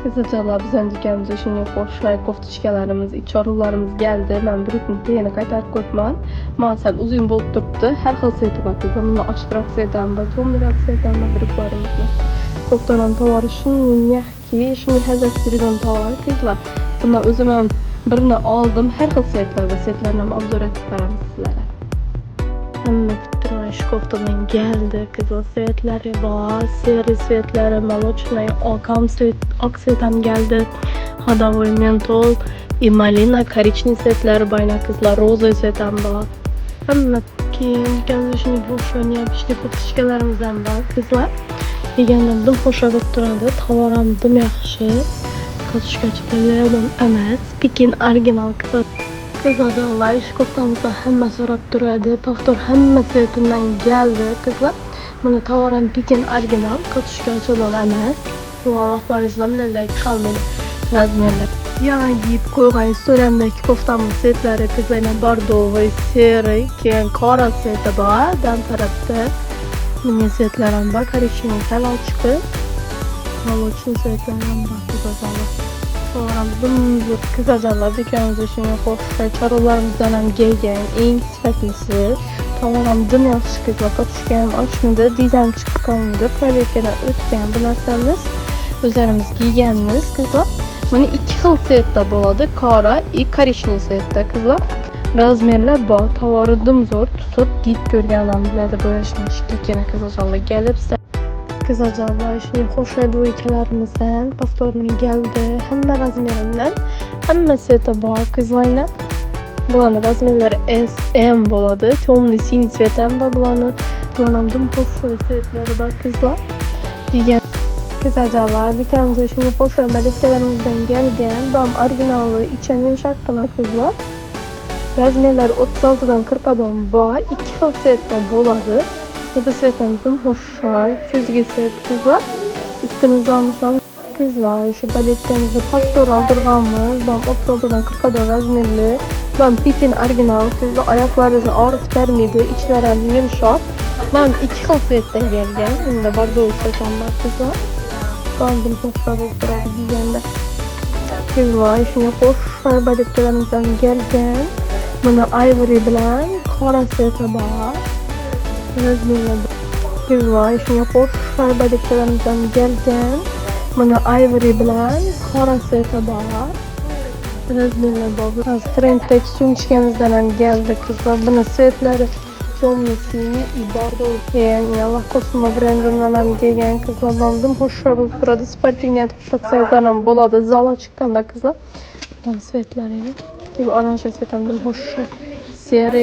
Kısaca bizden dükkânımıza şimdi boşlar koftuşkalarımız, iç çorlularımız geldi. Ben bir hükümde yeni kaytar koyman. Mağazal uzun bolup duruptu. Her xil seydi bakız. Bunu açtırak seyden bak, tomdurak seyden bak biriklarımızı. Doktoran tavarı şunun yahki, şunun hazret birinden tavarı kızlar. Buna özümüm birini aldım. Her xil seyitler ve seyitlerine obzor etip verəm sizlere. Hamma bitirmiş koftadan geldi. Kızıl svetleri var, seri svetleri, молочный, ak svetem geldi. Ходовой ментол, и малина, коричневый svetleri bayna kızlar, roza svetem var. Hamma kendisi şimdi boşuna yapışlı kutuşkalarımızdan var kızlar. Yeganlarım hoşa turadi, tavaramdım yaxshi. Kutuşkachilarım emas, Pekin original kızlar. Kızlar iş koftamızda hamma so'rab turadi. Paftor hamma svetinden geldi kızlar. Buni tavaram Pekin original, kutuşkachilar emas. Bu Allohlar bilan qalmaydi. Razmerler. Yana giyip qo'ygan so'ramdagi koftamız setlari kızlarla bordoviy, seri, keyin qora seti bor. Dam tarafda bunga setlar ham bor. Korичневый salon chiqdi. Молочный setlar ham bor kızlar. Sonra bunun kısacalar dükkanımızda şimdi hoşça çarılarımızdan hem gelgen en sifatlisi. Tamamen dünya çıkıtla katışken açmada dizayn çıkanında palyetkeden ötken bu narsamız üzerimiz giygenimiz kızlar. Bunu iki xil sette boladı. Kara, korичневый sette kızlar. Razmerler bor, tavarıdım zor tutup giyip görgen adamlarda böyle şikayetine kısacalar gelipse. Kısacalar şimdi hoşça bu ülkelerimizden pastorunun geldi. Hamma razmerinden, hamma seti bor kızlarla. Bulanı razmerleri SM boladı. Tomli sini svetem var bulanı. Bulanımdım hoşça setleri bor kızlar. Diyen kısacalar bir tanesi şimdi hoşça malzemelerimizden gelgen. Bam orijinali içen yumuşakkına kızlar. Razmerler 36'dan 40'a bor. İki xil setler boladı. Bu da svetimizin hoşça çizgi set kızlar. Üstümüzde almışlar kızlar. Şu balettemizde pastor aldırganımız. Ben 36'dan 40'a da razmerli. Ben Pekin original kızlar. Ayaklarınızı ağrıt vermedi. İçleri yumuşak. Ben iki xil setten gelgen. Şimdi de bardağı setem var kızlar. Bandım hoşça dostlar diyende. Kızlar şimdi hoşça baletlerimizden gelgen. Bunu ivory bilen qora seti bor. Razmerler kızlar şimdi hoşça baletlerimizden gelgen. Bunu ivory bilen qora seti bor. Razmerler bor. Trenddeki sumchkamizdan ham geldi kızlar. Buni setleri Tomlisini ibarda yani Allah korusun brandinden ham kelgan kızlar aldım. Hoşça bo'lib turadi. Sportivniy sayzdan ham bo'ladi. Zala chiqqanda kızlar. Ben svetlarini. Bu oranj svetimdan hoşça seri